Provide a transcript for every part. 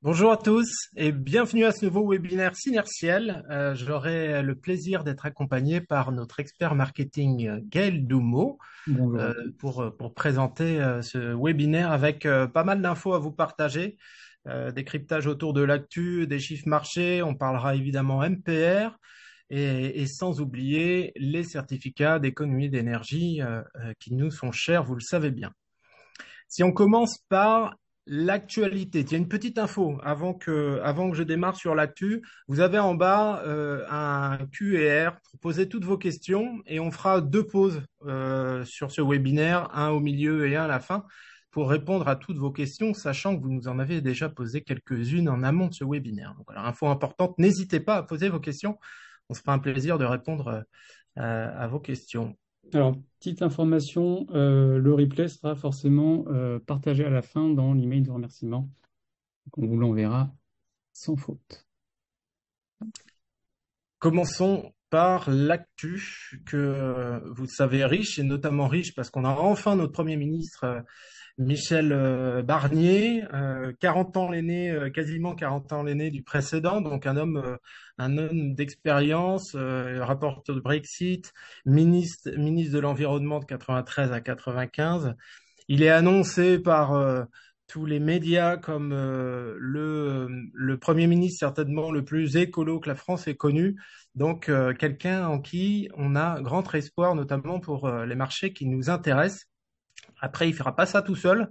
Bonjour à tous et bienvenue à ce nouveau webinaire Synertiel. J'aurai le plaisir d'être accompagné par notre expert marketing Gaël Doumeau Bonjour à tous. pour présenter ce webinaire avec pas mal d'infos à vous partager, décryptage autour de l'actu, des chiffres marchés, on parlera évidemment MPR et sans oublier les certificats d'économie d'énergie qui nous sont chers, vous le savez bien. Si on commence par l'actualité, il y a une petite info avant que je démarre sur l'actu. Vous avez en bas un Q&R pour poser toutes vos questions et on fera deux pauses sur ce webinaire, un au milieu et un à la fin, pour répondre à toutes vos questions, sachant que vous nous en avez déjà posé quelques-unes en amont de ce webinaire. Donc voilà, info importante, n'hésitez pas à poser vos questions. On se fera un plaisir de répondre à vos questions. Alors, petite information, le replay sera forcément partagé à la fin dans l'email de remerciement. Donc, on vous l'enverra sans faute. Commençons par l'actu que vous savez riche et notamment riche parce qu'on a enfin notre Premier ministre Michel Barnier, 40 ans l'aîné, quasiment 40 ans l'aîné du précédent, donc un homme d'expérience, rapporteur de Brexit, ministre de l'Environnement de 93 à 95. Il est annoncé par tous les médias comme le Premier ministre certainement le plus écolo que la France ait connu. Donc, quelqu'un en qui on a grand espoir, notamment pour les marchés qui nous intéressent. Après, il fera pas ça tout seul.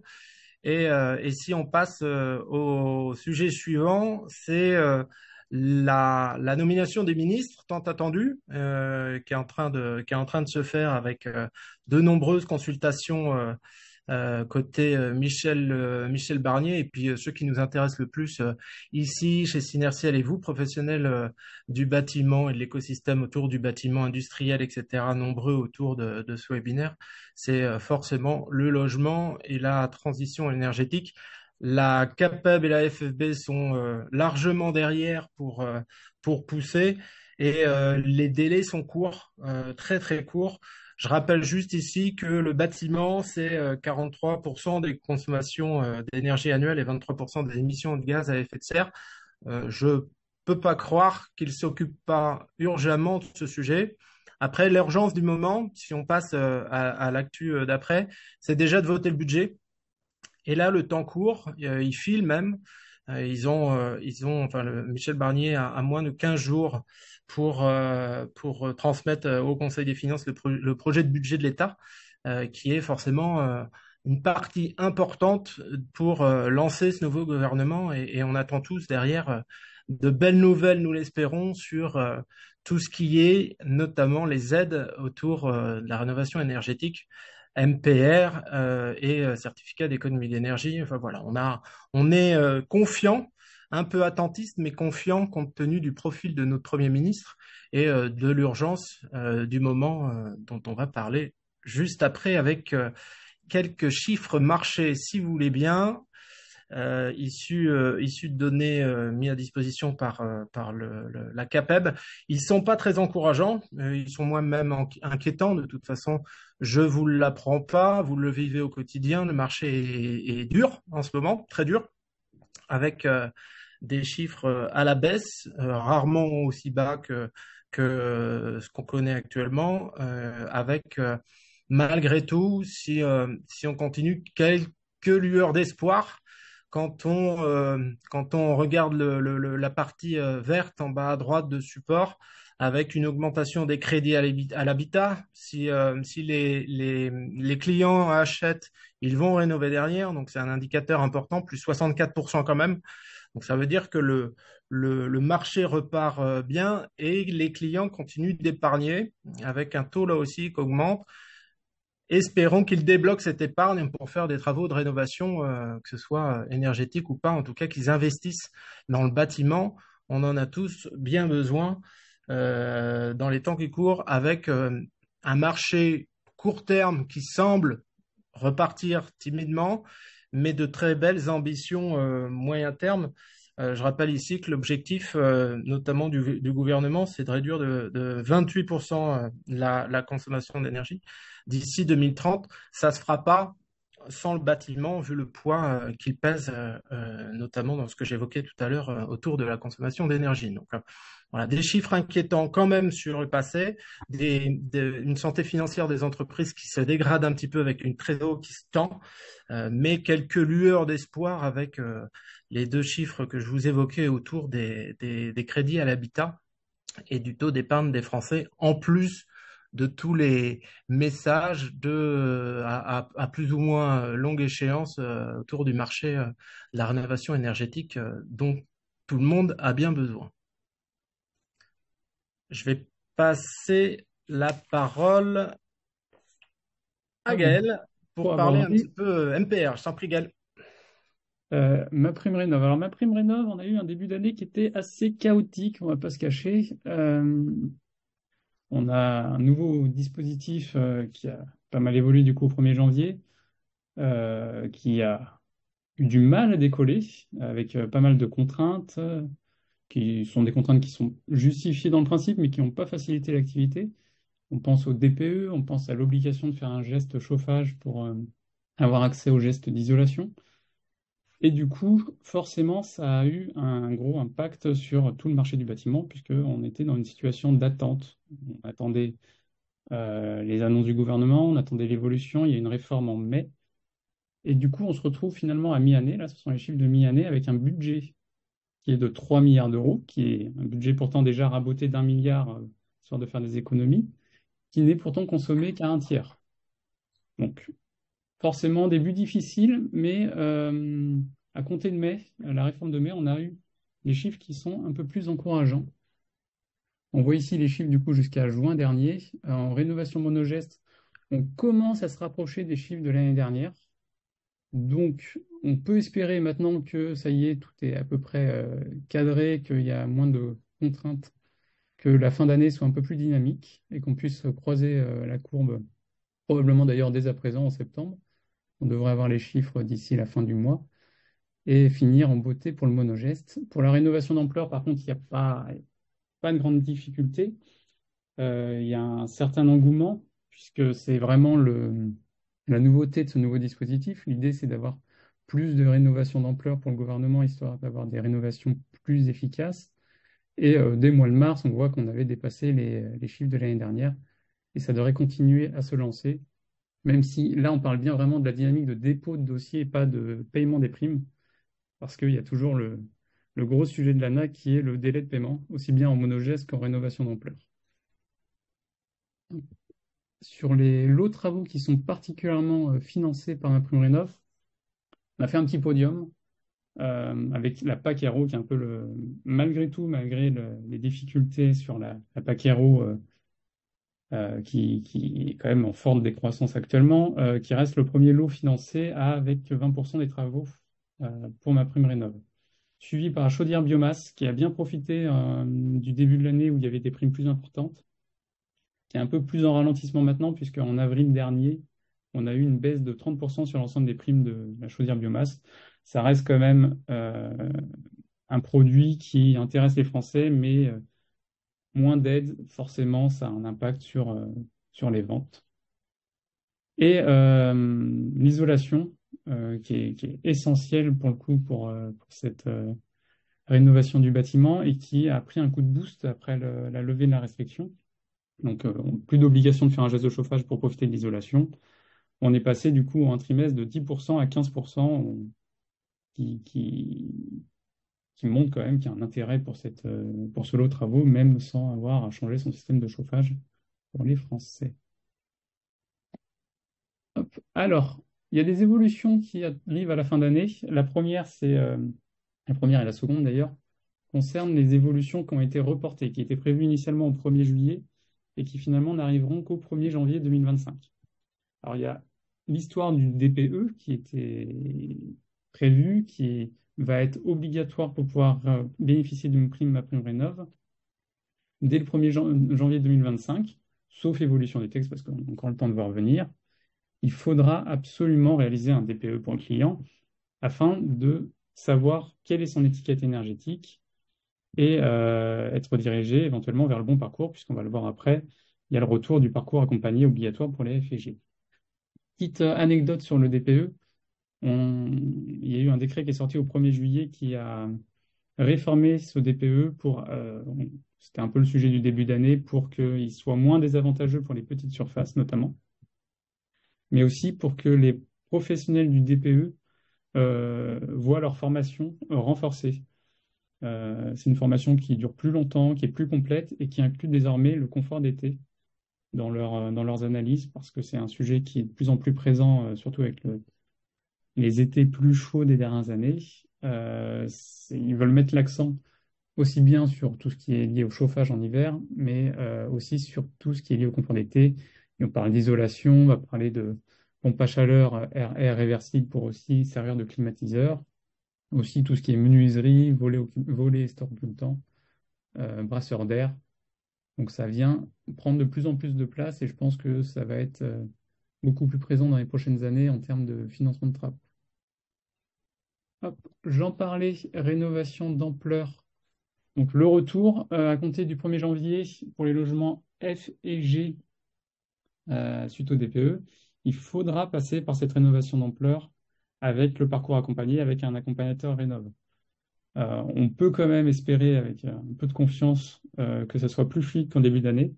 Et si on passe au sujet suivant, c'est la nomination des ministres tant attendue, qui est en train de se faire avec de nombreuses consultations côté Michel Barnier et puis ceux qui nous intéressent le plus ici chez Synertiel et vous, professionnels du bâtiment et de l'écosystème autour du bâtiment industriel, etc., nombreux autour de ce webinaire, c'est forcément le logement et la transition énergétique. La CAPEB et la FFB sont largement derrière pour pousser et les délais sont courts, très très courts. Je rappelle juste ici que le bâtiment, c'est 43% des consommations d'énergie annuelle et 23% des émissions de gaz à effet de serre. Je peux pas croire qu'il s'occupe pas urgemment de ce sujet. Après, l'urgence du moment, si on passe à l'actu d'après, c'est déjà de voter le budget. Et là, le temps court, il file même. Enfin, Michel Barnier a moins de 15 jours pour transmettre au Conseil des finances le projet de budget de l'État, qui est forcément une partie importante pour lancer ce nouveau gouvernement. Et on attend tous derrière de belles nouvelles, nous l'espérons, sur tout ce qui est notamment les aides autour de la rénovation énergétique. MPR et certificat d'économie d'énergie. Enfin voilà, on est confiant, un peu attentiste, mais confiant compte tenu du profil de notre Premier ministre et de l'urgence du moment dont on va parler juste après avec quelques chiffres marchés, si vous voulez bien, issus de données mis à disposition par la CAPEB. Ils sont pas très encourageants, ils sont moi-même inquiétants. De toute façon, je vous l'apprends pas, vous le vivez au quotidien. Le marché est dur en ce moment, très dur, avec des chiffres à la baisse, rarement aussi bas que ce qu'on connaît actuellement, avec malgré tout, si on continue, quelques lueurs d'espoir quand on regarde la partie verte en bas à droite de support, avec une augmentation des crédits à l'habitat, si les clients achètent, ils vont rénover derrière, donc c'est un indicateur important, plus 64% quand même. Donc ça veut dire que le marché repart bien et les clients continuent d'épargner avec un taux là aussi qui augmente. Espérons qu'ils débloquent cette épargne pour faire des travaux de rénovation, que ce soit énergétique ou pas, en tout cas qu'ils investissent dans le bâtiment. On en a tous bien besoin dans les temps qui courent, avec un marché court terme qui semble repartir timidement, mais de très belles ambitions moyen terme. Je rappelle ici que l'objectif, notamment du gouvernement, c'est de réduire de 28% la consommation d'énergie d'ici 2030. Ça se fera pas sans le bâtiment, vu le poids qu'il pèse, notamment dans ce que j'évoquais tout à l'heure autour de la consommation d'énergie. Donc, voilà, des chiffres inquiétants quand même sur le passé, une santé financière des entreprises qui se dégrade un petit peu avec une trésor qui se tend, mais quelques lueurs d'espoir avec les deux chiffres que je vous évoquais autour des crédits à l'habitat et du taux d'épargne des Français, en plus de tous les messages à plus ou moins longue échéance autour du marché de la rénovation énergétique dont tout le monde a bien besoin. Je vais passer la parole à Gaël Pour pour parler un aborder petit peu MPR. Je t'en prie, Gaël. MaPrimeRénov'. Alors, MaPrimeRénov', on a eu un début d'année qui était assez chaotique, on va pas se cacher. On a un nouveau dispositif qui a pas mal évolué du coup au 1er janvier, qui a eu du mal à décoller, avec pas mal de contraintes, qui sont des contraintes qui sont justifiées dans le principe, mais qui n'ont pas facilité l'activité. On pense au DPE, on pense à l'obligation de faire un geste chauffage pour avoir accès au geste d'isolation. Et du coup, forcément, ça a eu un gros impact sur tout le marché du bâtiment, puisqu'on était dans une situation d'attente. On attendait les annonces du gouvernement, on attendait l'évolution, il y a une réforme en mai. Et du coup, on se retrouve finalement à mi-année, là, ce sont les chiffres de mi-année, avec un budget qui est de 3 milliards d'euros, qui est un budget pourtant déjà raboté d'1 milliard, histoire de faire des économies, qui n'est pourtant consommé qu'à un tiers. Donc, forcément, début difficile, mais à compter de mai, la réforme de mai, on a eu des chiffres qui sont un peu plus encourageants. On voit ici les chiffres du coup jusqu'à juin dernier. En rénovation monogeste, on commence à se rapprocher des chiffres de l'année dernière. Donc, on peut espérer maintenant que ça y est, tout est à peu près cadré, qu'il y a moins de contraintes, que la fin d'année soit un peu plus dynamique et qu'on puisse croiser la courbe, probablement d'ailleurs dès à présent en septembre. On devrait avoir les chiffres d'ici la fin du mois et finir en beauté pour le monogeste. Pour la rénovation d'ampleur, par contre, il n'y a pas de grande difficulté. Il y a un certain engouement puisque c'est vraiment la nouveauté de ce nouveau dispositif. L'idée, c'est d'avoir plus de rénovations d'ampleur pour le gouvernement, histoire d'avoir des rénovations plus efficaces. Et dès le mois de mars, on voit qu'on avait dépassé les chiffres de l'année dernière et ça devrait continuer à se lancer. Même si là, on parle bien vraiment de la dynamique de dépôt de dossier et pas de paiement des primes, parce qu'il y a toujours le gros sujet de l'ANA qui est le délai de paiement, aussi bien en monogeste qu'en rénovation d'ampleur. Sur les lots de travaux qui sont particulièrement financés par MaPrimeRénov', on a fait un petit podium avec la PAC Aéro qui est un peu malgré tout, malgré les difficultés sur la PAC Aéro qui est quand même en forte décroissance actuellement, qui reste le premier lot financé avec 20% des travaux pour MaPrimeRénov'. Suivi par la chaudière biomasse, qui a bien profité du début de l'année où il y avait des primes plus importantes, qui est un peu plus en ralentissement maintenant, puisqu'en avril dernier, on a eu une baisse de 30% sur l'ensemble des primes de la chaudière biomasse. Ça reste quand même un produit qui intéresse les Français, mais moins d'aide, forcément, ça a un impact sur les ventes. Et l'isolation, qui est essentielle pour le coup pour cette rénovation du bâtiment et qui a pris un coup de boost après la levée de la restriction. Donc, plus d'obligation de faire un geste de chauffage pour profiter de l'isolation. On est passé du coup en un trimestre de 10% à 15%, qui montre quand même qu'il y a un intérêt pour ce lot de travaux, même sans avoir à changer son système de chauffage pour les Français. Hop. Alors, il y a des évolutions qui arrivent à la fin d'année. La première et la seconde d'ailleurs, concernent les évolutions qui ont été reportées, qui étaient prévues initialement au 1er juillet et qui finalement n'arriveront qu'au 1er janvier 2025. Alors, il y a l'histoire du DPE qui était prévu, qui va être obligatoire pour pouvoir bénéficier d'une prime MaPrimeRénov' dès le 1er janvier 2025, sauf évolution du texte, parce qu'on a encore le temps de voir venir. Il faudra absolument réaliser un DPE pour le client afin de savoir quelle est son étiquette énergétique et être dirigé éventuellement vers le bon parcours, puisqu'on va le voir après, il y a le retour du parcours accompagné obligatoire pour les FG. Petite anecdote sur le DPE, il y a eu un décret qui est sorti au 1er juillet qui a réformé ce DPE c'était un peu le sujet du début d'année, pour qu'il soit moins désavantageux pour les petites surfaces notamment, mais aussi pour que les professionnels du DPE voient leur formation renforcée. C'est une formation qui dure plus longtemps, qui est plus complète et qui inclut désormais le confort d'été dans leurs analyses, parce que c'est un sujet qui est de plus en plus présent, surtout avec les étés plus chauds des dernières années. Ils veulent mettre l'accent aussi bien sur tout ce qui est lié au chauffage en hiver, mais aussi sur tout ce qui est lié au confort d'été. Et on parle d'isolation, on va parler de pompe à chaleur, air réversible pour aussi servir de climatiseur. Aussi tout ce qui est menuiserie, volet et store tout le temps, brasseur d'air. Donc ça vient prendre de plus en plus de place et je pense que ça va être beaucoup plus présent dans les prochaines années en termes de financement de travaux. Hop, j'en parlais, rénovation d'ampleur. Donc le retour à compter du 1er janvier pour les logements F et G suite au DPE, il faudra passer par cette rénovation d'ampleur avec le parcours accompagné, avec un accompagnateur rénov'. On peut quand même espérer, avec un peu de confiance, que ça soit plus fluide qu'en début d'année,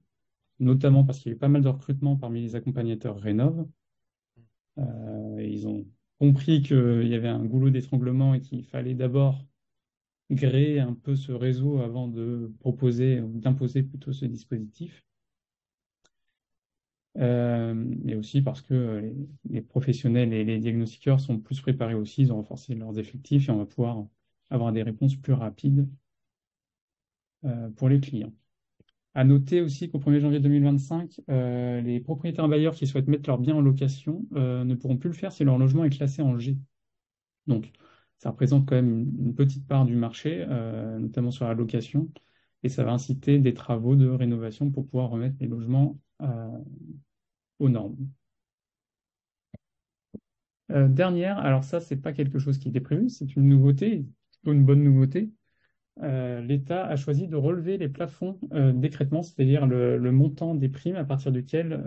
notamment parce qu'il y a eu pas mal de recrutements parmi les accompagnateurs rénov'. Ils ont compris qu'il y avait un goulot d'étranglement et qu'il fallait d'abord gréer un peu ce réseau avant de proposer, ou d'imposer plutôt ce dispositif. Et aussi parce que les professionnels et les diagnostiqueurs sont plus préparés aussi, ils ont renforcé leurs effectifs et on va pouvoir avoir des réponses plus rapides pour les clients. À noter aussi qu'au 1er janvier 2025, les propriétaires bailleurs qui souhaitent mettre leurs biens en location ne pourront plus le faire si leur logement est classé en G. Donc, ça représente quand même une petite part du marché, notamment sur la location, et ça va inciter des travaux de rénovation pour pouvoir remettre les logements aux normes. Dernière, alors ça, c'est pas quelque chose qui était prévu, c'est une nouveauté, plutôt une bonne nouveauté. L'État a choisi de relever les plafonds d'écrêtement, c'est-à-dire le montant des primes à partir duquel,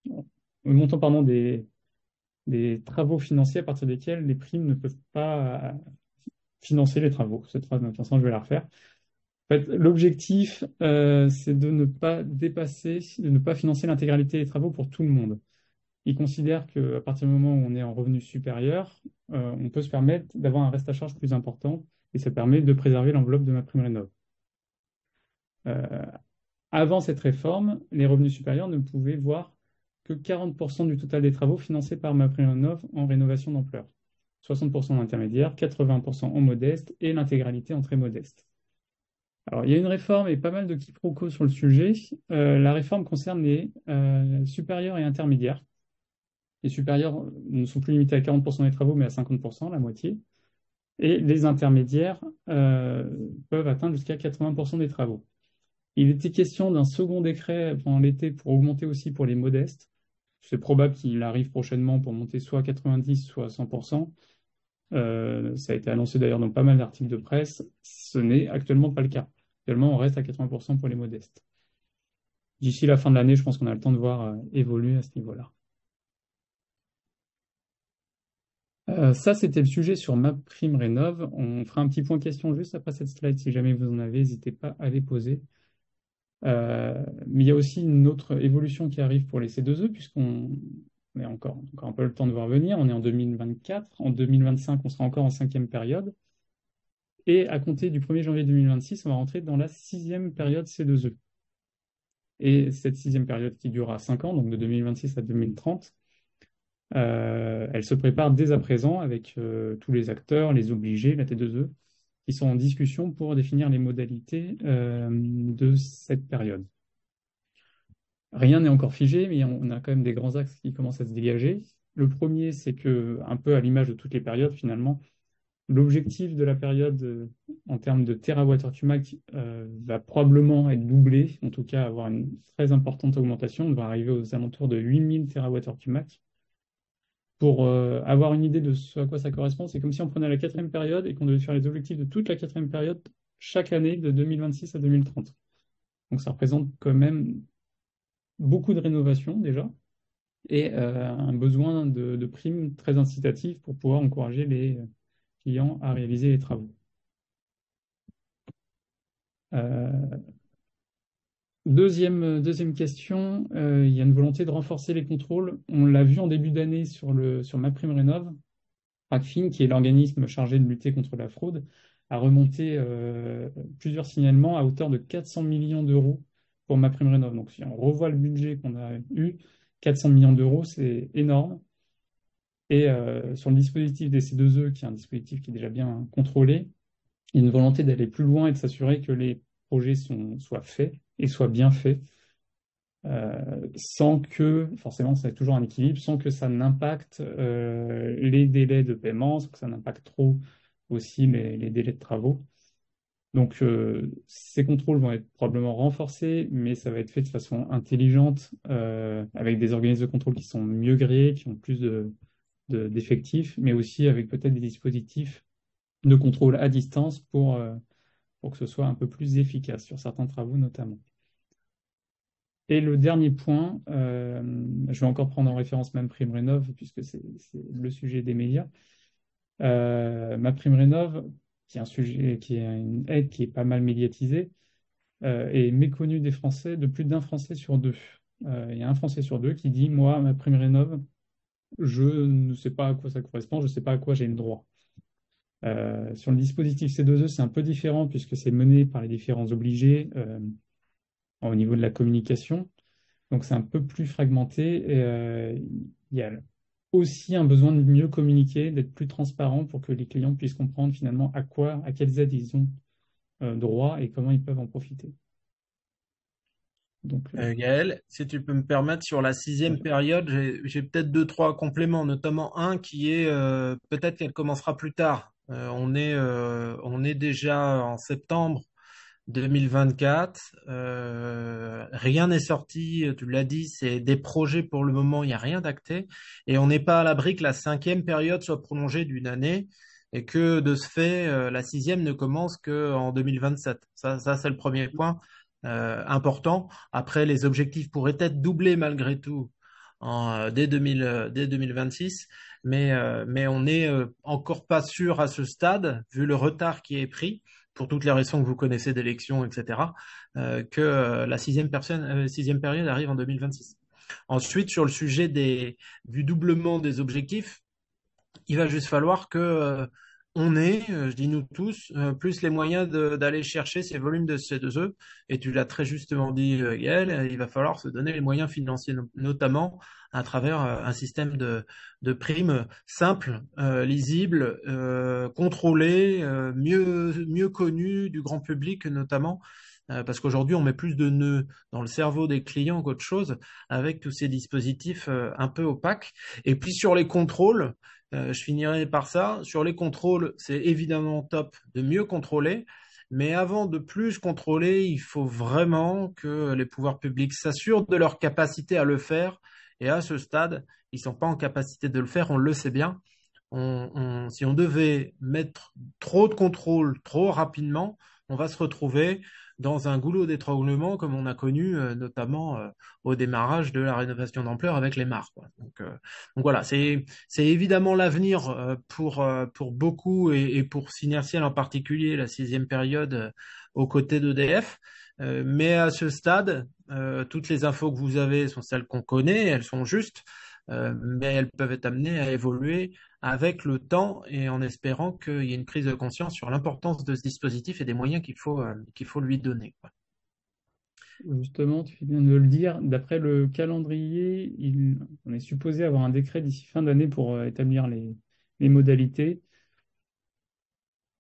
le montant, pardon, des travaux financiers à partir desquels les primes ne peuvent pas financer les travaux. Cette phrase, de toute façon, je vais la refaire. En fait, l'objectif, c'est de ne pas dépasser, de ne pas financer l'intégralité des travaux pour tout le monde. Ils considèrent qu'à partir du moment où on est en revenu supérieur, on peut se permettre d'avoir un reste à charge plus important et ça permet de préserver l'enveloppe de MaPrimeRénov'. Avant cette réforme, les revenus supérieurs ne pouvaient voir que 40% du total des travaux financés par MaPrimeRénov' en rénovation d'ampleur. 60% en intermédiaire, 80% en modeste et l'intégralité en très modeste. Alors, il y a une réforme et pas mal de quiproquos sur le sujet. La réforme concerne les supérieurs et intermédiaires. Les supérieurs ne sont plus limités à 40% des travaux, mais à 50%, la moitié. Et les intermédiaires peuvent atteindre jusqu'à 80% des travaux. Il était question d'un second décret pendant l'été pour augmenter aussi pour les modestes. C'est probable qu'il arrive prochainement pour monter soit à 90, soit à 100%. Ça a été annoncé d'ailleurs dans pas mal d'articles de presse. Ce n'est actuellement pas le cas. Actuellement, on reste à 80% pour les modestes. D'ici la fin de l'année, je pense qu'on a le temps de voir évoluer à ce niveau-là. Ça, c'était le sujet sur MaPrimeRénov'. On fera un petit point question juste après cette slide. Si jamais vous en avez, n'hésitez pas à les poser. Mais il y a aussi une autre évolution qui arrive pour les C2E, puisqu'on a encore un peu le temps de voir venir. On est en 2024. En 2025, on sera encore en 5e période. Et à compter du 1er janvier 2026, on va rentrer dans la 6e période C2E. Et cette 6e période qui durera 5 ans, donc de 2026 à 2030, elle se prépare dès à présent avec tous les acteurs, les obligés, la T2E, qui sont en discussion pour définir les modalités de cette période. Rien n'est encore figé, mais on a quand même des grands axes qui commencent à se dégager. Le premier, c'est que, un peu à l'image de toutes les périodes, finalement, l'objectif de la période en termes de TWh va probablement être doublé, en tout cas avoir une très importante augmentation. On va arriver aux alentours de 8000 TWh. Pour avoir une idée de ce à quoi ça correspond, c'est comme si on prenait la 4e période et qu'on devait faire les objectifs de toute la 4e période chaque année de 2026 à 2030. Donc ça représente quand même beaucoup de rénovations déjà, et un besoin de primes très incitatives pour pouvoir encourager les clients à réaliser les travaux. Euh, deuxième question, il y a une volonté de renforcer les contrôles. On l'a vu en début d'année sur MaPrimeRénov'. Tracfin, qui est l'organisme chargé de lutter contre la fraude, a remonté plusieurs signalements à hauteur de 400 millions d'euros pour MaPrimeRénov'. Donc si on revoit le budget qu'on a eu, 400 millions d'euros, c'est énorme. Et sur le dispositif des C2E, qui est un dispositif qui est déjà bien contrôlé, il y a une volonté d'aller plus loin et de s'assurer que les projets soient faits et soient bien faits, sans que, forcément, ça a toujours un équilibre, sans que ça n'impacte les délais de paiement, sans que ça n'impacte trop aussi les délais de travaux. Donc, ces contrôles vont être probablement renforcés, mais ça va être fait de façon intelligente, avec des organismes de contrôle qui sont mieux gréés, qui ont plus d'effectifs, mais aussi avec peut-être des dispositifs de contrôle à distance pour que ce soit un peu plus efficace sur certains travaux notamment. Et le dernier point, je vais encore prendre en référence MaPrimeRénov', puisque c'est le sujet des médias. MaPrimeRénov', qui est un sujet, qui est une aide qui est pas mal médiatisée, est méconnue des Français, de plus d'un Français sur deux. Il y a un Français sur deux qui dit, moi, MaPrimeRénov', je ne sais pas à quoi ça correspond, je ne sais pas à quoi j'ai le droit. Sur le dispositif C2E, c'est un peu différent puisque c'est mené par les différents obligés au niveau de la communication. Donc c'est un peu plus fragmenté. Et, il y a aussi un besoin de mieux communiquer, d'être plus transparent pour que les clients puissent comprendre finalement à quelles aides ils ont droit et comment ils peuvent en profiter. Donc, Gaël, si tu peux me permettre, sur la sixième ouais. période, j'ai peut-être deux, trois compléments, notamment un qui est peut-être qu'elle commencera plus tard. On est déjà en septembre 2024. Rien n'est sorti, tu l'as dit, c'est des projets pour le moment, il n'y a rien d'acté. Et on n'est pas à l'abri que la cinquième période soit prolongée d'une année et que de ce fait, la sixième ne commence qu'en 2027. Ça c'est le premier point important. Après, les objectifs pourraient être doublés malgré tout dès 2026, mais on n'est encore pas sûr à ce stade, vu le retard qui est pris pour toutes les raisons que vous connaissez d'élections, etc., que la sixième période arrive en 2026. Ensuite, sur le sujet du doublement des objectifs, il va juste falloir que on ait, je dis nous tous, plus les moyens d'aller chercher ces volumes de C2E. Et tu l'as très justement dit, Gaël, il va falloir se donner les moyens financiers, notamment à travers un système de primes simple, lisible, contrôlé, mieux connu du grand public notamment. Parce qu'aujourd'hui, on met plus de nœuds dans le cerveau des clients qu'autre chose avec tous ces dispositifs un peu opaques. Et puis sur les contrôles, je finirai par ça. Sur les contrôles, c'est évidemment top de mieux contrôler, mais avant de plus contrôler, il faut vraiment que les pouvoirs publics s'assurent de leur capacité à le faire. Et à ce stade, ils sont pas en capacité de le faire, on le sait bien. Si on devait mettre trop de contrôles trop rapidement, on va se retrouver dans un goulot d'étranglement comme on a connu notamment au démarrage de la rénovation d'ampleur avec les mares, quoi. Donc voilà, c'est évidemment l'avenir pour beaucoup et pour Synertiel en particulier, la sixième période aux côtés d'EDF. Mais à ce stade, toutes les infos que vous avez sont celles qu'on connaît, elles sont justes, mais elles peuvent être amenées à évoluer avec le temps et en espérant qu'il y ait une prise de conscience sur l'importance de ce dispositif et des moyens qu'il faut lui donner, quoi. Justement, tu viens de le dire, d'après le calendrier, on est supposé avoir un décret d'ici fin d'année pour établir les modalités.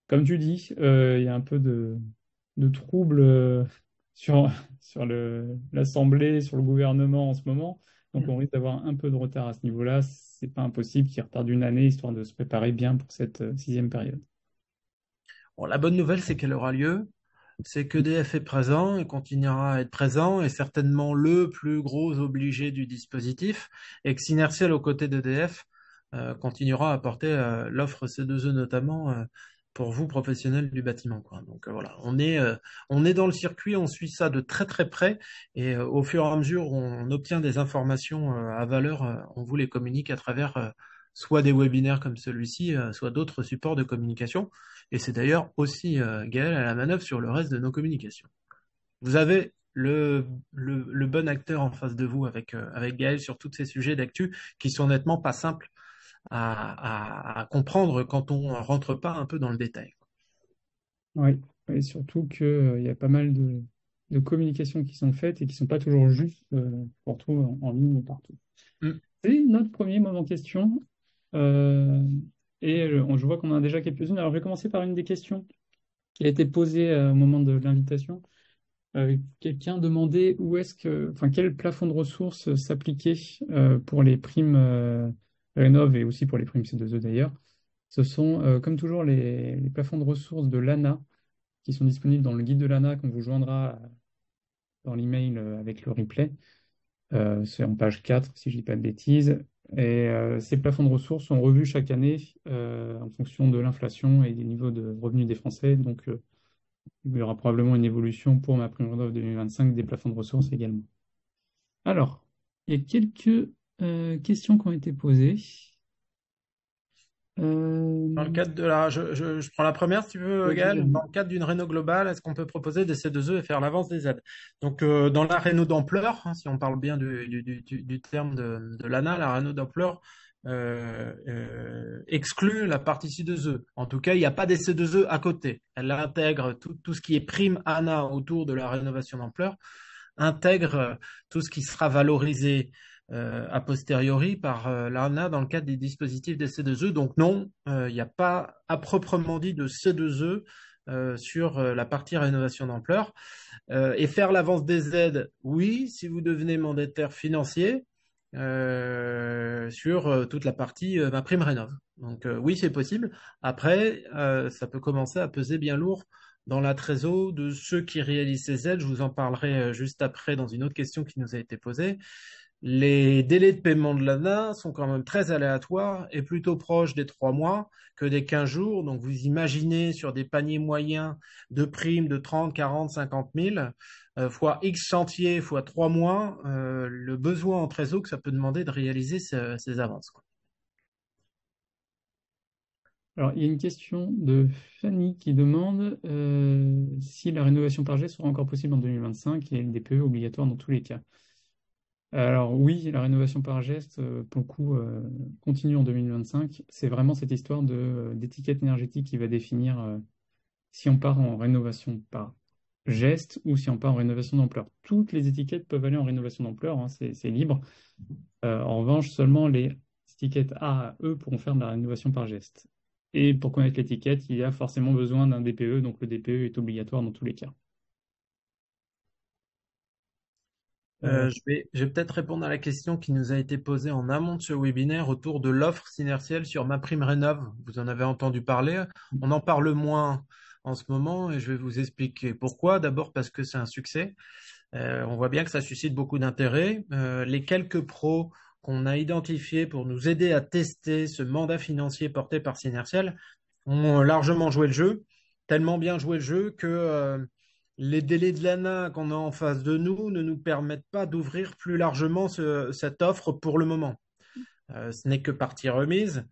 Comme tu dis, il y a un peu de trouble sur, sur l'Assemblée, sur le gouvernement en ce moment. Donc on risque d'avoir un peu de retard à ce niveau-là. C'est pas impossible qu'il retarde une année, histoire de se préparer bien pour cette sixième période. Bon, la bonne nouvelle, c'est qu'elle aura lieu. C'est qu'EDF est présent et continuera à être présent et certainement le plus gros obligé du dispositif et que Synertiel aux côtés d'EDF continuera à apporter l'offre C2E notamment pour vous, professionnels du bâtiment, quoi. Donc voilà, on est dans le circuit, on suit ça de très très près et au fur et à mesure où on obtient des informations à valeur, on vous les communique à travers soit des webinaires comme celui-ci, soit d'autres supports de communication. Et c'est d'ailleurs aussi Gaël à la manœuvre sur le reste de nos communications. Vous avez le bon acteur en face de vous avec Gaël sur tous ces sujets d'actu qui sont nettement pas simples à comprendre quand on rentre pas un peu dans le détail. Oui, et surtout qu'il y a pas mal de communications qui sont faites et qui sont pas toujours justes pour tout en ligne et partout. Mm. C'est notre premier moment question. Euh, je vois qu'on en a déjà quelques-unes. Alors, je vais commencer par une des questions qui a été posée au moment de l'invitation. Quelqu'un demandait enfin, quel plafond de ressources s'appliquait pour les primes Rénov et aussi pour les primes C2E d'ailleurs. Ce sont, comme toujours, les plafonds de ressources de l'ANA qui sont disponibles dans le guide de l'ANA qu'on vous joindra dans l'email avec le replay. C'est en page 4, si je ne dis pas de bêtises. Et ces plafonds de ressources sont revus chaque année en fonction de l'inflation et des niveaux de revenus des Français. Donc, il y aura probablement une évolution pour ma prime Rénov 2025 des plafonds de ressources également. Alors, il y a quelques questions qui ont été posées. Dans le cadre de je prends la première si tu veux, Ouais, Gaël. Dans le cadre d'une réno globale, est-ce qu'on peut proposer des C2E et faire l'avance des aides? Donc, dans la réno d'ampleur, hein, si on parle bien du terme de l'ANA, la réno d'ampleur exclut la partie C2E. En tout cas, il n'y a pas des C2E à côté. Elle intègre tout ce qui est prime ANA autour de la rénovation d'ampleur, intègre tout ce qui sera valorisé a posteriori par l'ANA dans le cadre des dispositifs des C2E. Donc non, il n'y a pas à proprement dit de C2E sur la partie rénovation d'ampleur. Et faire l'avance des aides, oui, si vous devenez mandataire financier sur toute la partie ma prime rénov. Donc oui, c'est possible. Après, ça peut commencer à peser bien lourd dans la trésor de ceux qui réalisent ces aides. Je vous en parlerai juste après dans une autre question qui nous a été posée. Les délais de paiement de l'ANA sont quand même très aléatoires et plutôt proches des 3 mois que des 15 jours. Donc, vous imaginez sur des paniers moyens de primes de 30, 40, 50 000, fois X chantier, fois 3 mois, le besoin en trésor que ça peut demander de réaliser ces avances, quoi. Alors, il y a une question de Fanny qui demande si la rénovation par jet sera encore possible en 2025 et le DPE obligatoire dans tous les cas. Alors oui, la rénovation par geste, pour le coup, continue en 2025. C'est vraiment cette histoire d'étiquette énergétique qui va définir si on part en rénovation par geste ou si on part en rénovation d'ampleur. Toutes les étiquettes peuvent aller en rénovation d'ampleur, hein, c'est libre. En revanche, seulement les étiquettes A à E pourront faire de la rénovation par geste. Et pour connaître l'étiquette, il y a forcément besoin d'un DPE, donc le DPE est obligatoire dans tous les cas. Je vais peut-être répondre à la question qui nous a été posée en amont de ce webinaire autour de l'offre Synertiel sur ma prime rénov. Vous en avez entendu parler. On en parle moins en ce moment et je vais vous expliquer pourquoi. D'abord parce que c'est un succès. On voit bien que ça suscite beaucoup d'intérêt. Les quelques pros qu'on a identifiés pour nous aider à tester ce mandat financier porté par Synertiel ont largement joué le jeu, tellement bien joué le jeu que les délais de l'ANA qu'on a en face de nous ne nous permettent pas d'ouvrir plus largement cette offre pour le moment. Ce n'est que partie remise.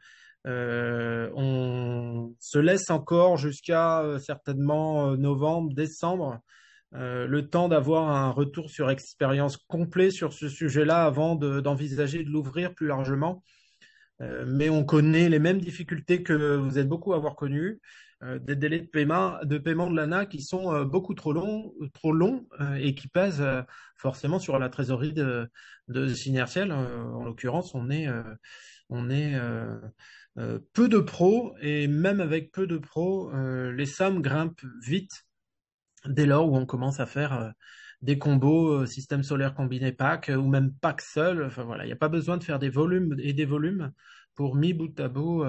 On se laisse encore jusqu'à certainement novembre, décembre, le temps d'avoir un retour sur expérience complet sur ce sujet-là avant d'envisager de l'ouvrir plus largement. Mais on connaît les mêmes difficultés que vous êtes beaucoup à avoir connues, des délais de paiement de l'ANA qui sont beaucoup trop longs et qui pèsent forcément sur la trésorerie de Synertiel. En l'occurrence, on est peu de pros et même avec peu de pros, les sommes grimpent vite dès lors où on commence à faire des combos système solaire combiné pack ou même pack seul. Enfin voilà, il n'y a pas besoin de faire des volumes et des volumes pour mis bout à bout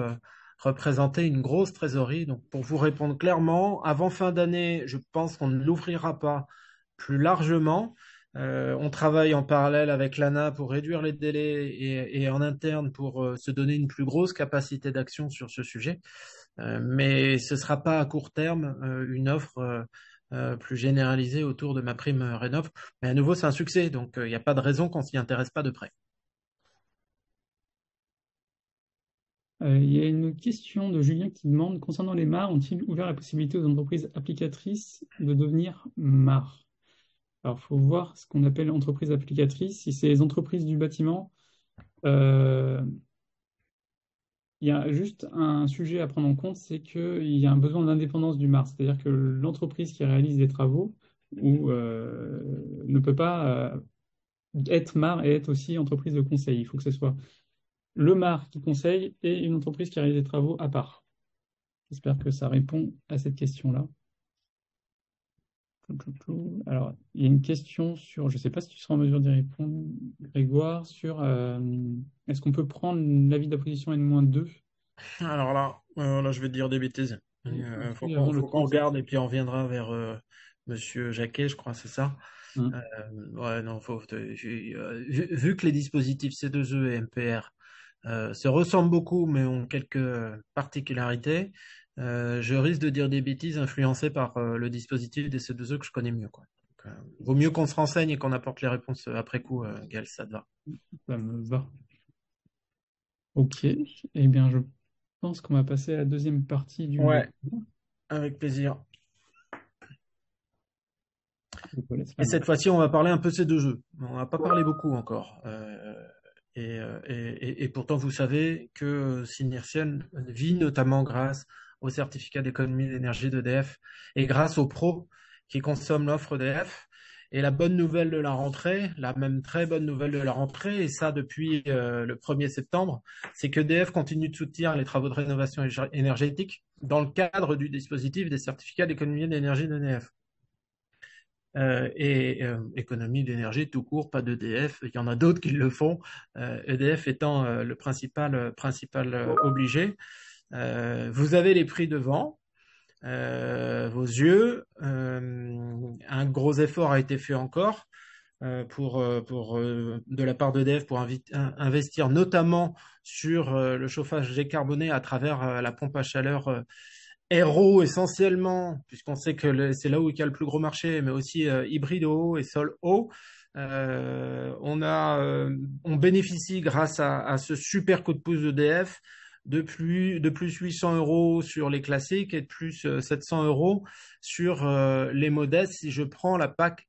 représenter une grosse trésorerie. Donc pour vous répondre clairement, avant fin d'année, je pense qu'on ne l'ouvrira pas plus largement. On travaille en parallèle avec l'ANA pour réduire les délais et en interne pour se donner une plus grosse capacité d'action sur ce sujet. Mais ce sera pas à court terme une offre plus généralisée autour de ma prime Rénov. Mais à nouveau, c'est un succès, donc il n'y a pas de raison qu'on s'y intéresse pas de près. Il y a une question de Julien qui demande, concernant les MAR, ont-ils ouvert la possibilité aux entreprises applicatrices de devenir MAR? Alors, il faut voir ce qu'on appelle entreprise applicatrice. Si c'est les entreprises du bâtiment, euh, il y a juste un sujet à prendre en compte, c'est qu'il y a un besoin d'indépendance du MAR. C'est-à-dire que l'entreprise qui réalise des travaux ne peut pas être MAR et être aussi entreprise de conseil. Il faut que ce soit le MAR qui conseille et une entreprise qui réalise des travaux à part. J'espère que ça répond à cette question-là. Alors, il y a une question sur, je ne sais pas si tu seras en mesure d'y répondre, Grégoire, sur est-ce qu'on peut prendre l'avis d'opposition N-2 Alors là, je vais te dire des bêtises. Faut avant le faut qu'on 30 regarde et puis on reviendra vers Monsieur Jacquet, je crois, c'est ça. septembre. Ouais, non, vu que les dispositifs C2E et MPR se ressemblent beaucoup, mais ont quelques particularités, je risque de dire des bêtises influencées par le dispositif des C2E que je connais mieux, quoi. Donc, vaut mieux qu'on se renseigne et qu'on apporte les réponses après coup, Gaël, ça te va. Ça me va. Ok, eh bien, je pense qu'on va passer à la deuxième partie du Ouais, webinaire. avec plaisir. Je vous laisse Et la main. cette fois-ci, on va parler un peu ces deux jeux. On n'a pas parlé beaucoup encore. Et pourtant, vous savez que Synertiel vit notamment grâce au certificat d'économie d'énergie d'EDF et grâce aux pros qui consomment l'offre EDF. Et la bonne nouvelle de la rentrée, la même très bonne nouvelle de la rentrée, et ça depuis le 1er septembre, c'est que EDF continue de soutenir les travaux de rénovation énergétique dans le cadre du dispositif des certificats d'économie d'énergie d'EDF. Économie d'énergie tout court, pas d'EDF. Il y en a d'autres qui le font, EDF étant le principal obligé. Vous avez les prix devant vos yeux. Un gros effort a été fait encore de la part d'EDF pour investir notamment sur le chauffage décarboné à travers la pompe à chaleur Aéro essentiellement, puisqu'on sait que c'est là où il y a le plus gros marché, mais aussi hybride eau et sol eau. On bénéficie grâce à ce super coup de pouce d'EDF de plus 800 euros sur les classiques et de plus 700 euros sur les modestes si je prends la PAC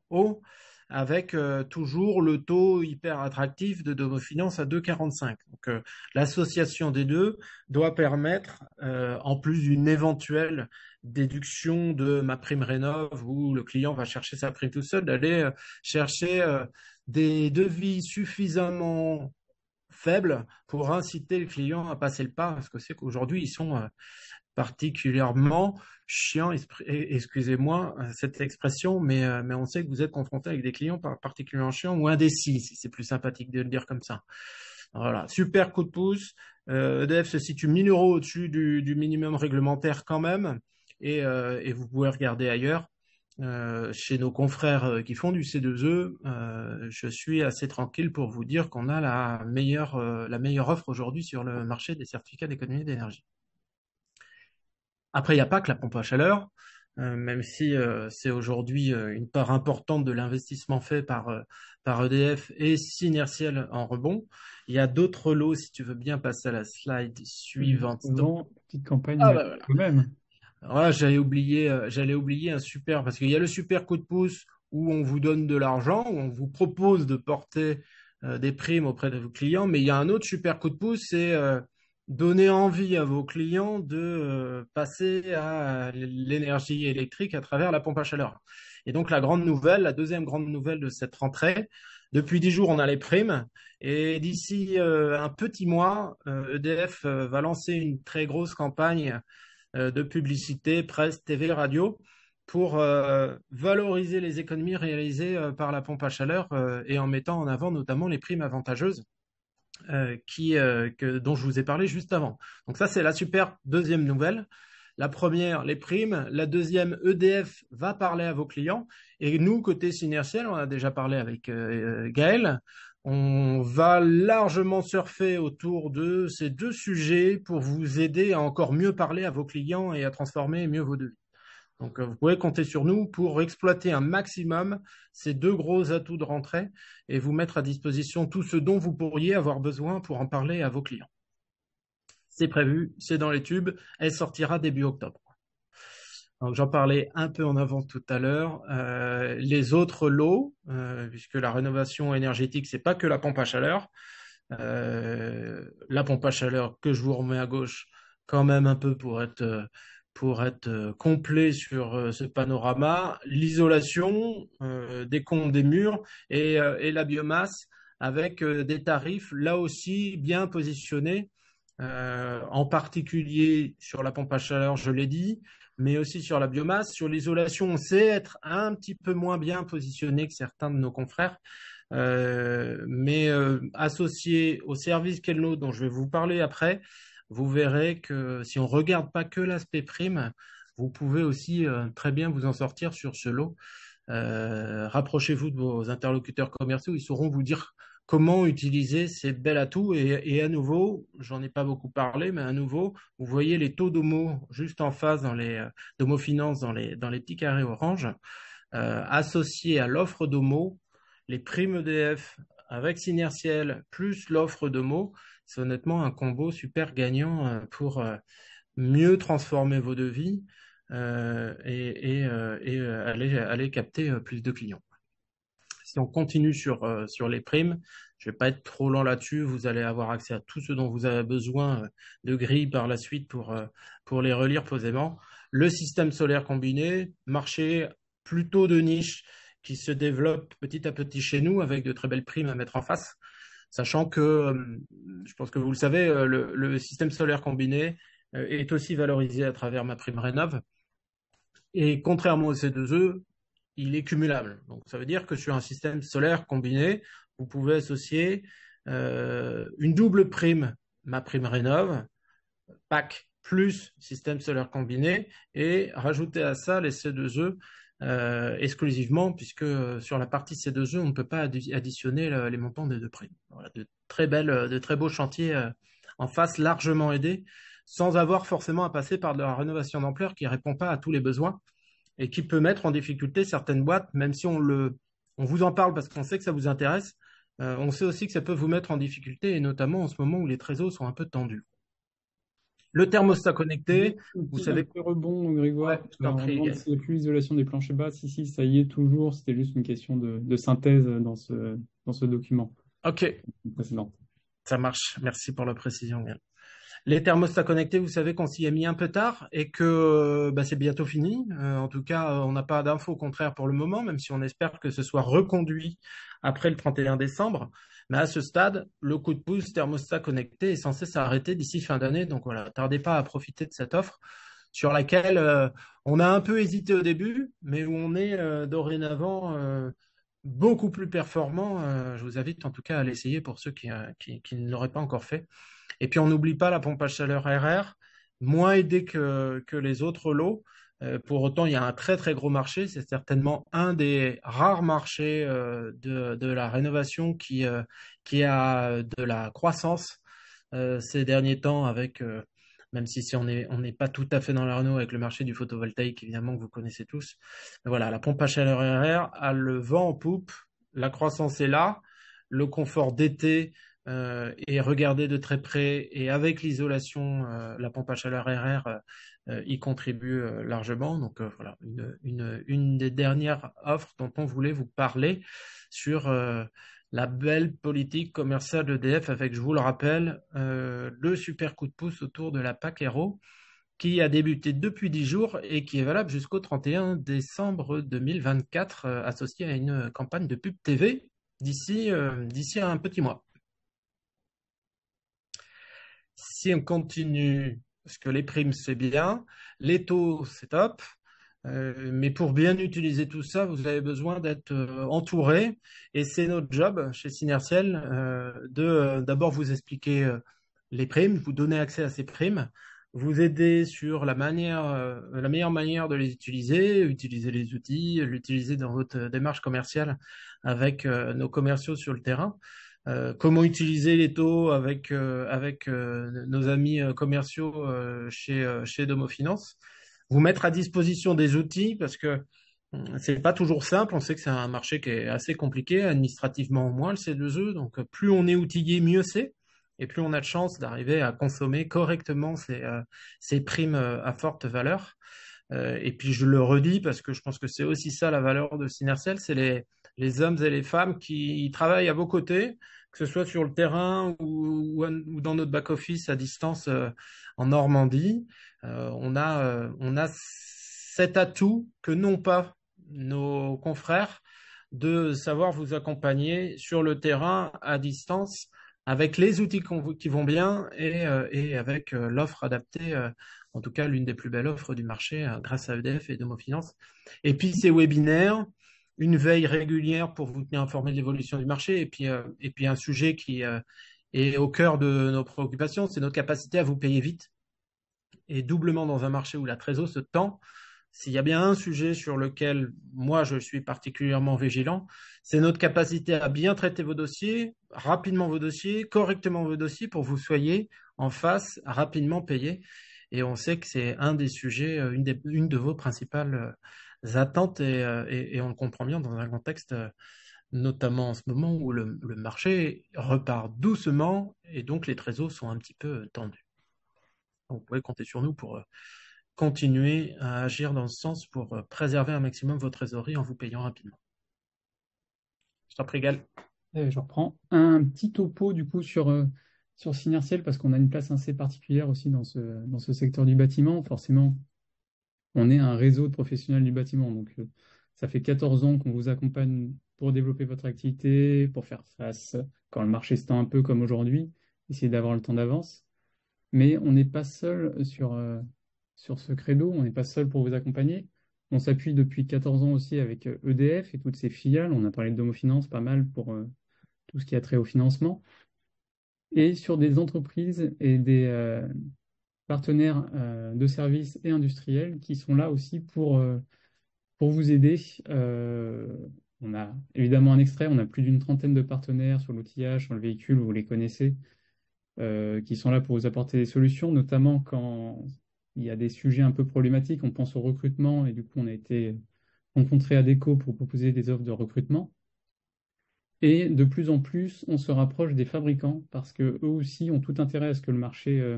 RO avec toujours le taux hyper attractif de Domofinance à 2,45. Donc l'association des deux doit permettre, en plus d'une éventuelle déduction de ma prime rénov où le client va chercher sa prime tout seul, d'aller chercher des devis suffisamment faibles pour inciter le client à passer le pas, parce que c'est qu'aujourd'hui, ils sont particulièrement chiants, excusez-moi cette expression, mais on sait que vous êtes confronté avec des clients particulièrement chiants ou indécis, si c'est plus sympathique de le dire comme ça. Voilà, super coup de pouce. EDF se situe 1000 euros au-dessus du minimum réglementaire quand même, et vous pouvez regarder ailleurs. Chez nos confrères qui font du C2E, je suis assez tranquille pour vous dire qu'on a la meilleure offre aujourd'hui sur le marché des certificats d'économie d'énergie. Après, il n'y a pas que la pompe à chaleur, même si c'est aujourd'hui une part importante de l'investissement fait par EDF et Synertiel en rebond. Il y a d'autres lots, si tu veux bien passer à la slide suivante. Souvent, petite campagne Ah bah voilà. quand-même. Voilà, j'allais oublier un super, parce qu'il y a le super coup de pouce où on vous donne de l'argent, où on vous propose de porter des primes auprès de vos clients, mais il y a un autre super coup de pouce, c'est donner envie à vos clients de passer à l'énergie électrique à travers la pompe à chaleur. Et donc la deuxième grande nouvelle de cette rentrée, depuis 10 jours, on a les primes, et d'ici un petit mois, EDF va lancer une très grosse campagne de publicité, presse, TV, radio, pour valoriser les économies réalisées par la pompe à chaleur et en mettant en avant notamment les primes avantageuses dont je vous ai parlé juste avant. Donc ça, c'est la super deuxième nouvelle. La première, les primes. La deuxième, EDF va parler à vos clients. Et nous, côté Synertiel, on a déjà parlé avec Gaël. On va largement surfer autour de ces deux sujets pour vous aider à encore mieux parler à vos clients et à transformer mieux vos devis. Donc, vous pouvez compter sur nous pour exploiter un maximum ces deux gros atouts de rentrée et vous mettre à disposition tout ce dont vous pourriez avoir besoin pour en parler à vos clients. C'est prévu, c'est dans les tubes, elle sortira début octobre. Donc, j'en parlais un peu en avant tout à l'heure. Les autres lots, puisque la rénovation énergétique, c'est pas que la pompe à chaleur. La pompe à chaleur que je vous remets à gauche, quand même un peu pour être complet sur ce panorama. L'isolation des combles des murs et la biomasse avec des tarifs là aussi bien positionnés, en particulier sur la pompe à chaleur, je l'ai dit, mais aussi sur la biomasse. Sur l'isolation, on sait être un petit peu moins bien positionné que certains de nos confrères, mais associé au service qu'est le nôtre, dont je vais vous parler après, vous verrez que si on regarde pas que l'aspect prime, vous pouvez aussi très bien vous en sortir sur ce lot. Rapprochez-vous de vos interlocuteurs commerciaux, ils sauront vous dire comment utiliser ces bels atouts. Et à nouveau, j'en ai pas beaucoup parlé, mais à nouveau, vous voyez les taux d'homo juste en face dans les d'homo finance dans les petits carrés orange, associés à l'offre d'homo, les primes EDF avec Synertiel plus l'offre d'homo, c'est honnêtement un combo super gagnant pour mieux transformer vos devis et aller capter plus de clients. Si on continue sur les primes, je vais pas être trop lent là-dessus. Vous allez avoir accès à tout ce dont vous avez besoin de grilles par la suite pour les relire posément. Le système solaire combiné, marché plutôt de niche qui se développe petit à petit chez nous avec de très belles primes à mettre en face. Sachant que, je pense que vous le savez, le système solaire combiné est aussi valorisé à travers ma prime Rénov'. Et contrairement au C2E, il est cumulable. Donc, ça veut dire que sur un système solaire combiné, vous pouvez associer une double prime, ma prime Rénov', pack plus système solaire combiné, et rajouter à ça les C2E exclusivement, puisque sur la partie C2E, on ne peut pas additionner les montants des deux primes. Voilà, de très beaux chantiers en face, largement aidés, sans avoir forcément à passer par de la rénovation d'ampleur qui ne répond pas à tous les besoins et qui peut mettre en difficulté certaines boîtes, même si on vous en parle parce qu'on sait que ça vous intéresse. On sait aussi que ça peut vous mettre en difficulté, et notamment en ce moment où les trésors sont un peu tendus. Le thermostat connecté, vous savez. Un petit rebond, Grégoire. Ouais, je t'en On prie, demande Yann. s'il n'y a plus l'isolation des planchers bas. Si, ça y est toujours. C'était juste une question de synthèse dans ce document Ok, précédent. ça marche. Merci pour la précision, Yann. Les thermostats connectés, vous savez qu'on s'y est mis un peu tard et que c'est bientôt fini. En tout cas, on n'a pas d'infos au contraire pour le moment, même si on espère que ce soit reconduit après le 31 décembre. Mais à ce stade, le coup de pouce thermostat connecté est censé s'arrêter d'ici fin d'année. Donc voilà, tardez pas à profiter de cette offre sur laquelle on a un peu hésité au début, mais où on est dorénavant beaucoup plus performant. Je vous invite en tout cas à l'essayer pour ceux qui ne l'auraient pas encore fait. Et puis on n'oublie pas la pompe à chaleur RR, moins aidée que les autres lots. Pour autant, il y a un très très gros marché. C'est certainement un des rares marchés de la rénovation qui a de la croissance ces derniers temps avec, même si on n'est pas tout à fait dans la réno avec le marché du photovoltaïque, évidemment, que vous connaissez tous. Mais voilà, la pompe à chaleur RR a le vent en poupe. La croissance est là. Le confort d'été et regarder de très près, et avec l'isolation, la pompe à chaleur RR y contribue largement. Donc voilà, une des dernières offres dont on voulait vous parler sur la belle politique commerciale d'EDF avec, je vous le rappelle, le super coup de pouce autour de la PAC Hero qui a débuté depuis 10 jours et qui est valable jusqu'au 31 décembre 2024, associé à une campagne de pub TV d'ici un petit mois. Si on continue, parce que les primes c'est bien, les taux c'est top, mais pour bien utiliser tout ça, vous avez besoin d'être entouré, et c'est notre job chez Synertiel de d'abord vous expliquer les primes, vous donner accès à ces primes, vous aider sur la meilleure manière de les utiliser, utiliser les outils, l'utiliser dans votre démarche commerciale avec nos commerciaux sur le terrain. comment utiliser les taux avec nos amis commerciaux chez Domo Finance, vous mettre à disposition des outils parce que c'est pas toujours simple. On sait que c'est un marché qui est assez compliqué, administrativement au moins, le C2E. Donc, plus on est outillé, mieux c'est. Et plus on a de chances d'arriver à consommer correctement ces primes à forte valeur. Et puis, je le redis parce que je pense que c'est aussi ça la valeur de Synercel, c'est les hommes et les femmes qui travaillent à vos côtés, que ce soit sur le terrain ou dans notre back-office à distance en Normandie. On a cet atout que n'ont pas nos confrères de savoir vous accompagner sur le terrain à distance avec les outils qui vont bien et avec l'offre adaptée, en tout cas l'une des plus belles offres du marché grâce à EDF et Domo Finance. Et puis ces webinaires, une veille régulière pour vous tenir informé de l'évolution du marché et puis un sujet qui est au cœur de nos préoccupations, c'est notre capacité à vous payer vite et doublement dans un marché où la trésor se tend. S'il y a bien un sujet sur lequel moi je suis particulièrement vigilant, c'est notre capacité à bien traiter vos dossiers, rapidement vos dossiers, correctement vos dossiers pour que vous soyez en face, rapidement payé. Et on sait que c'est un des sujets, une de vos principales attentes et on le comprend bien dans un contexte, notamment en ce moment où le marché repart doucement et donc les trésors sont un petit peu tendus. Donc, vous pouvez compter sur nous pour continuer à agir dans ce sens pour préserver un maximum vos trésoreries en vous payant rapidement. Je t'en prie, Gal. Je reprends un petit topo du coup sur Synertiel parce qu'on a une place assez particulière aussi dans ce secteur du bâtiment. Forcément, on est un réseau de professionnels du bâtiment. Donc, ça fait 14 ans qu'on vous accompagne pour développer votre activité, pour faire face quand le marché se tend un peu comme aujourd'hui, essayer d'avoir le temps d'avance. Mais on n'est pas seul sur ce credo, on n'est pas seul pour vous accompagner. On s'appuie depuis 14 ans aussi avec EDF et toutes ses filiales. On a parlé de Domo Finance pas mal pour tout ce qui a trait au financement. Et sur des entreprises et des partenaires de services et industriels qui sont là aussi pour vous aider. On a évidemment un extrait, on a plus d'une trentaine de partenaires sur l'outillage, sur le véhicule, vous les connaissez, qui sont là pour vous apporter des solutions, notamment quand il y a des sujets un peu problématiques. On pense au recrutement et du coup, on a été rencontré à Déco pour proposer des offres de recrutement. Et de plus en plus, on se rapproche des fabricants parce qu'eux aussi ont tout intérêt à ce que le marché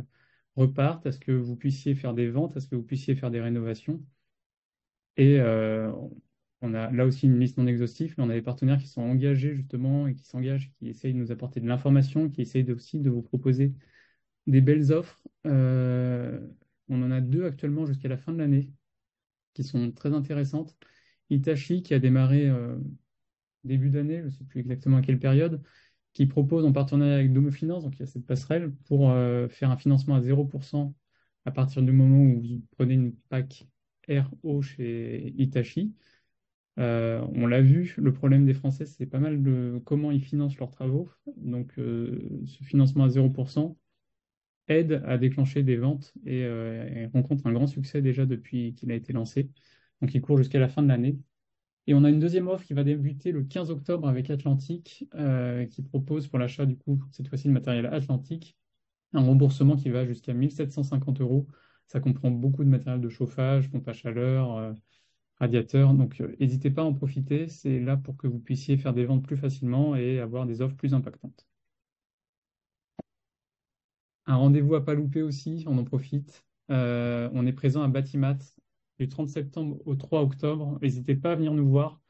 reparte, à ce que vous puissiez faire des ventes, à ce que vous puissiez faire des rénovations. Et on a là aussi une liste non exhaustive, mais on a des partenaires qui sont engagés justement et qui s'engagent, qui essayent de nous apporter de l'information, qui essayent aussi de vous proposer des belles offres. On en a deux actuellement jusqu'à la fin de l'année qui sont très intéressantes. Hitachi qui a démarré début d'année, je ne sais plus exactement à quelle période, qui propose en partenariat avec Domo Finance, donc il y a cette passerelle, pour faire un financement à 0% à partir du moment où vous prenez une PAC RO chez Hitachi. On l'a vu, le problème des Français, c'est pas mal de comment ils financent leurs travaux. Donc, ce financement à 0% aide à déclencher des ventes et rencontre un grand succès déjà depuis qu'il a été lancé. Donc, il court jusqu'à la fin de l'année. Et on a une deuxième offre qui va débuter le 15 octobre avec Atlantique, qui propose pour l'achat, du coup, cette fois-ci de matériel Atlantique, un remboursement qui va jusqu'à 1 750 euros. Ça comprend beaucoup de matériel de chauffage, pompe à chaleur, radiateur. Donc, n'hésitez pas à en profiter. C'est là pour que vous puissiez faire des ventes plus facilement et avoir des offres plus impactantes. Un rendez-vous à pas louper aussi, on en profite. On est présent à Batimat du 30 septembre au 3 octobre. N'hésitez pas à venir nous voir.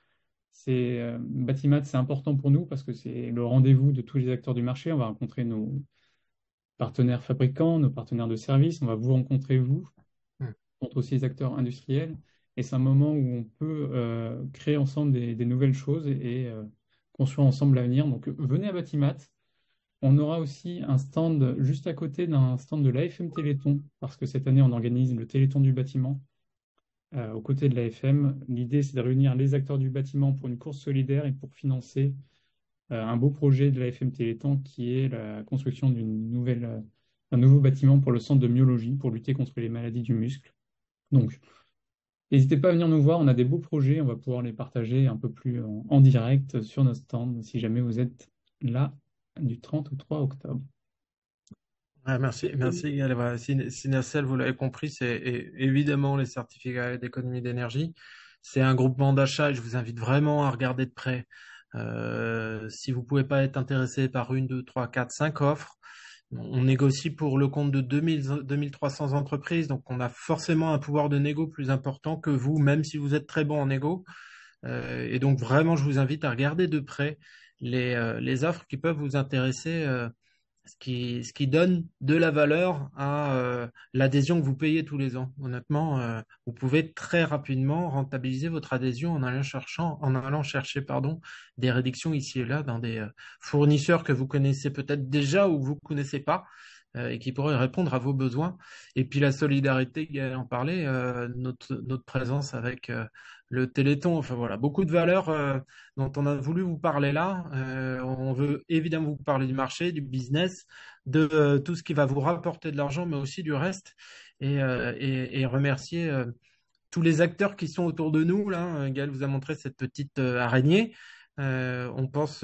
Batimat, c'est important pour nous parce que c'est le rendez-vous de tous les acteurs du marché. On va rencontrer nos partenaires fabricants, nos partenaires de services. On va vous rencontrer, vous, contre aussi les acteurs industriels. Et c'est un moment où on peut créer ensemble des nouvelles choses et construire ensemble l'avenir. Donc, venez à Batimat. On aura aussi un stand juste à côté d'un stand de l'AFM Téléthon, parce que cette année, on organise le Téléthon du bâtiment aux côtés de l'AFM. L'idée, c'est de réunir les acteurs du bâtiment pour une course solidaire et pour financer un beau projet de l'AFM Téléthon qui est la construction d'un nouveau bâtiment pour le centre de myologie, pour lutter contre les maladies du muscle. Donc, n'hésitez pas à venir nous voir, on a des beaux projets, on va pouvoir les partager un peu plus en direct sur notre stand si jamais vous êtes là du 30 au 3 octobre. Ouais, merci, merci. Gaël. Voilà, Synercell, vous l'avez compris, c'est évidemment les certificats d'économie d'énergie. C'est un groupement d'achat et je vous invite vraiment à regarder de près. Si vous pouvez pas être intéressé par une, deux, trois, quatre, cinq offres, on négocie pour le compte de 2300 entreprises, donc on a forcément un pouvoir de négo plus important que vous, même si vous êtes très bon en négo. Et donc vraiment, je vous invite à regarder de près les offres qui peuvent vous intéresser, ce qui donne de la valeur à l'adhésion que vous payez tous les ans. Honnêtement, vous pouvez très rapidement rentabiliser votre adhésion en allant chercher, pardon, des réductions ici et là dans des fournisseurs que vous connaissez peut-être déjà ou que vous ne connaissez pas. Et qui pourraient répondre à vos besoins. Et puis la solidarité, Gaël en parlait, notre présence avec le Téléthon, enfin voilà, beaucoup de valeurs dont on a voulu vous parler là. On veut évidemment vous parler du marché, du business, de tout ce qui va vous rapporter de l'argent, mais aussi du reste. Et remercier tous les acteurs qui sont autour de nous. Là, Gaël vous a montré cette petite araignée. On pense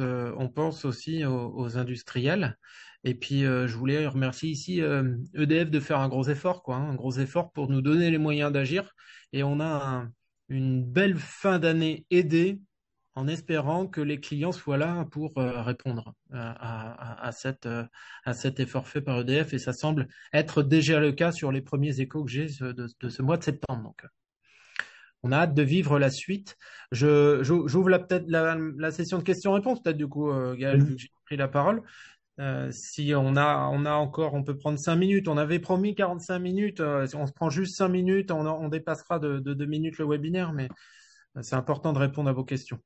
aussi aux industriels. Et puis, je voulais remercier ici EDF de faire un gros effort, quoi, hein, un gros effort pour nous donner les moyens d'agir. Et on a une belle fin d'année aidée en espérant que les clients soient là pour répondre à cet effort fait par EDF. Et ça semble être déjà le cas sur les premiers échos que j'ai de ce mois de septembre. Donc, on a hâte de vivre la suite. J'ouvre peut-être la session de questions-réponses, peut-être du coup, Gaël, vu Vas-y. que j'ai pris la parole. Si on a encore, on peut prendre 5 minutes. On avait promis 45 minutes. Si on se prend juste 5 minutes, on dépassera de 2 minutes le webinaire, mais c'est important de répondre à vos questions.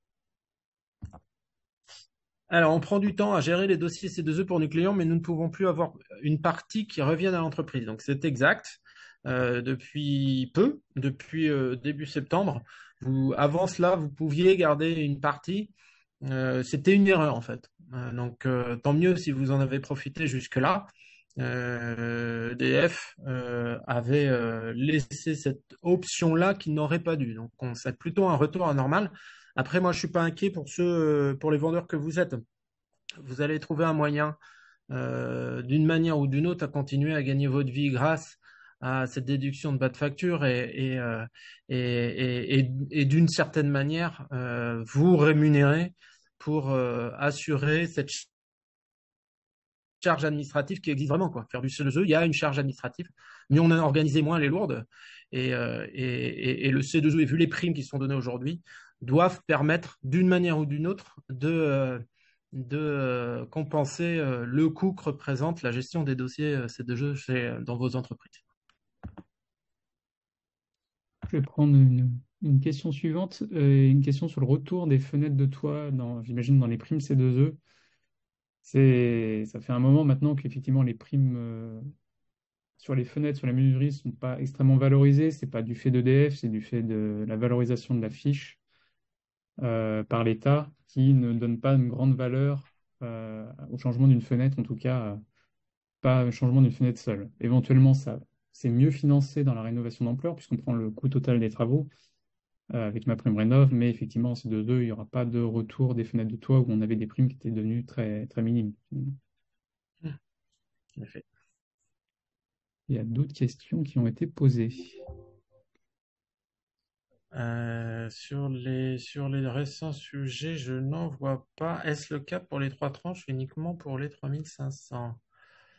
Alors, on prend du temps à gérer les dossiers C2E pour nos clients, mais nous ne pouvons plus avoir une partie qui revienne à l'entreprise. Donc, c'est exact. Depuis peu, depuis début septembre, avant cela, vous pouviez garder une partie. C'était une erreur, en fait. Donc, tant mieux si vous en avez profité jusque-là. EDF avait laissé cette option-là qui n'aurait pas dû. Donc, c'est plutôt un retour à normal. Après, moi, je suis pas inquiet pour pour les vendeurs que vous êtes. Vous allez trouver un moyen, d'une manière ou d'une autre, à continuer à gagner votre vie grâce à cette déduction de bas de facture et d'une certaine manière, vous rémunérer pour assurer cette charge administrative qui existe vraiment, quoi. Faire du CE2, il y a une charge administrative, mais on a organisé moins les lourdes et le C2E, et vu les primes qui sont données aujourd'hui, doivent permettre d'une manière ou d'une autre de compenser le coût que représente la gestion des dossiers C2E dans vos entreprises. Je vais prendre une question suivante, une question sur le retour des fenêtres de toit, j'imagine dans les primes C2E. Ça fait un moment maintenant qu'effectivement les primes sur les fenêtres, sur la menuiserie, sont pas extrêmement valorisées. C'est pas du fait d'EDF, c'est du fait de la valorisation de la fiche par l'État qui ne donne pas une grande valeur au changement d'une fenêtre, en tout cas pas au changement d'une fenêtre seule. Éventuellement, ça c'est mieux financé dans la rénovation d'ampleur puisqu'on prend le coût total des travaux avec ma prime rénov, mais effectivement, en C2E, il n'y aura pas de retour des fenêtres de toit où on avait des primes qui étaient devenues très, très minimes. En effet. Il y a d'autres questions qui ont été posées. Sur les récents sujets, je n'en vois pas. Est-ce le cas pour les 3 tranches uniquement pour les 3500?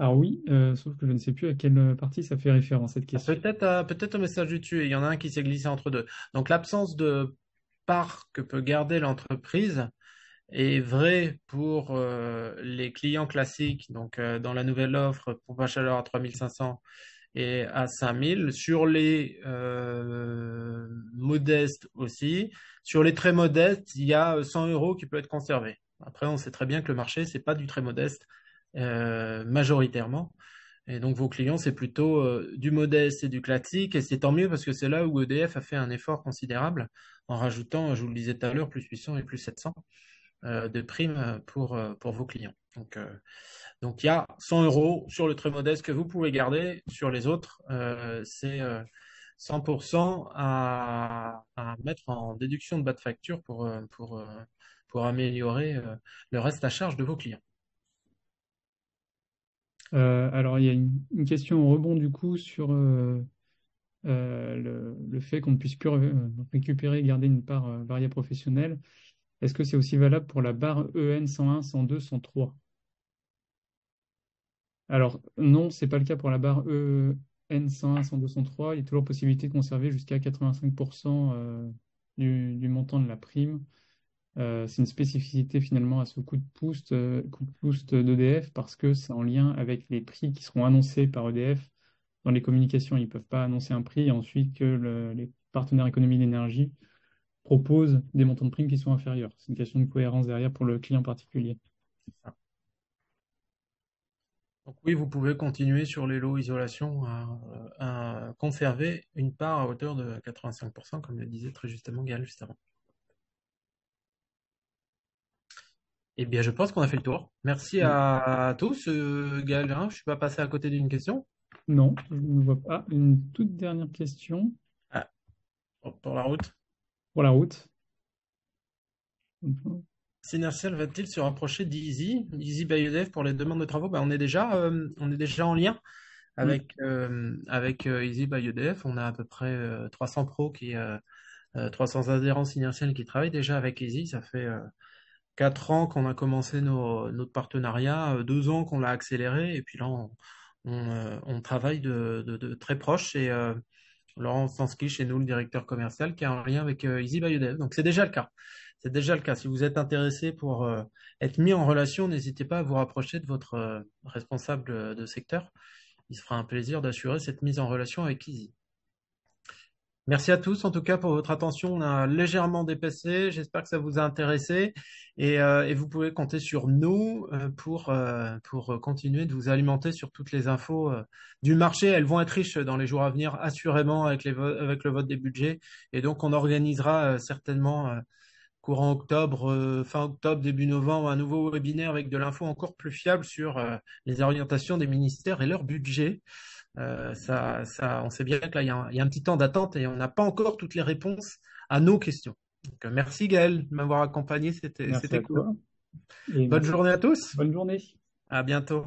Alors oui, sauf que je ne sais plus à quelle partie ça fait référence, cette question. Peut-être un message du dessus. Il y en a un qui s'est glissé entre deux. Donc l'absence de part que peut garder l'entreprise est vrai pour les clients classiques. Donc dans la nouvelle offre, pompe à chaleur à 3500 et à 5000. Sur les modestes aussi. Sur les très modestes, il y a 100 euros qui peut être conservé. Après, on sait très bien que le marché, c'est pas du très modeste majoritairement. Et donc vos clients, c'est plutôt du modeste et du classique. Et c'est tant mieux parce que c'est là où EDF a fait un effort considérable en rajoutant, je vous le disais tout à l'heure, plus 800 et plus 700 de primes pour vos clients. Donc il y a 100 euros sur le très modeste que vous pouvez garder. Sur les autres, c'est 100% à mettre en déduction de bas de facture pour améliorer le reste à charge de vos clients. Alors, il y a une question au rebond du coup sur le fait qu'on ne puisse plus récupérer et garder une part variable professionnelle. Est-ce que c'est aussi valable pour la barre EN 101, 102, 103? Alors, non, c'est pas le cas pour la barre EN 101, 102, 103. Il y a toujours possibilité de conserver jusqu'à 85% du montant de la prime. C'est une spécificité finalement à ce coup de boost d'EDF parce que c'est en lien avec les prix qui seront annoncés par EDF. Dans les communications, ils ne peuvent pas annoncer un prix et ensuite que les partenaires économiques d'énergie proposent des montants de primes qui sont inférieurs. C'est une question de cohérence derrière pour le client particulier. Donc oui, vous pouvez continuer sur les lots isolation à conserver une part à hauteur de 85%, comme le disait très justement Gaël juste avant. Eh bien, je pense qu'on a fait le tour. Merci Oui. à tous. Gaël, hein, je ne suis pas passé à côté d'une question. Non, je ne vois pas. Une toute dernière question Ah, pour la route. pour la route. Synertial va-t-il se rapprocher d'Easy by EDF pour les demandes de travaux? On est déjà en lien Mm. avec Easy by EDF. On a à peu près 300 pros 300 adhérents Synertial qui travaillent déjà avec Easy. Ça fait 4 ans qu'on a commencé notre partenariat, 2 ans qu'on l'a accéléré, et puis là, on travaille de très proche. Et Laurent Stansky, chez nous, le directeur commercial, qui est en lien avec Easy by EDF. Donc, c'est déjà le cas. C'est déjà le cas. Si vous êtes intéressé pour être mis en relation, n'hésitez pas à vous rapprocher de votre responsable de secteur. Il se fera un plaisir d'assurer cette mise en relation avec Easy. Merci à tous, en tout cas, pour votre attention. On a légèrement dépassé. J'espère que ça vous a intéressé. Et vous pouvez compter sur nous pour continuer de vous alimenter sur toutes les infos du marché. Elles vont être riches dans les jours à venir, assurément, avec le vote des budgets. Et donc, on organisera certainement courant octobre, fin octobre, début novembre, un nouveau webinaire avec de l'info encore plus fiable sur les orientations des ministères et leur budget. On sait bien que là, il y a un petit temps d'attente et on n'a pas encore toutes les réponses à nos questions. Donc, merci Gaël de m'avoir accompagné, Merci c'était à cool. toi et Bonne merci. journée à tous, Bonne journée. à bientôt.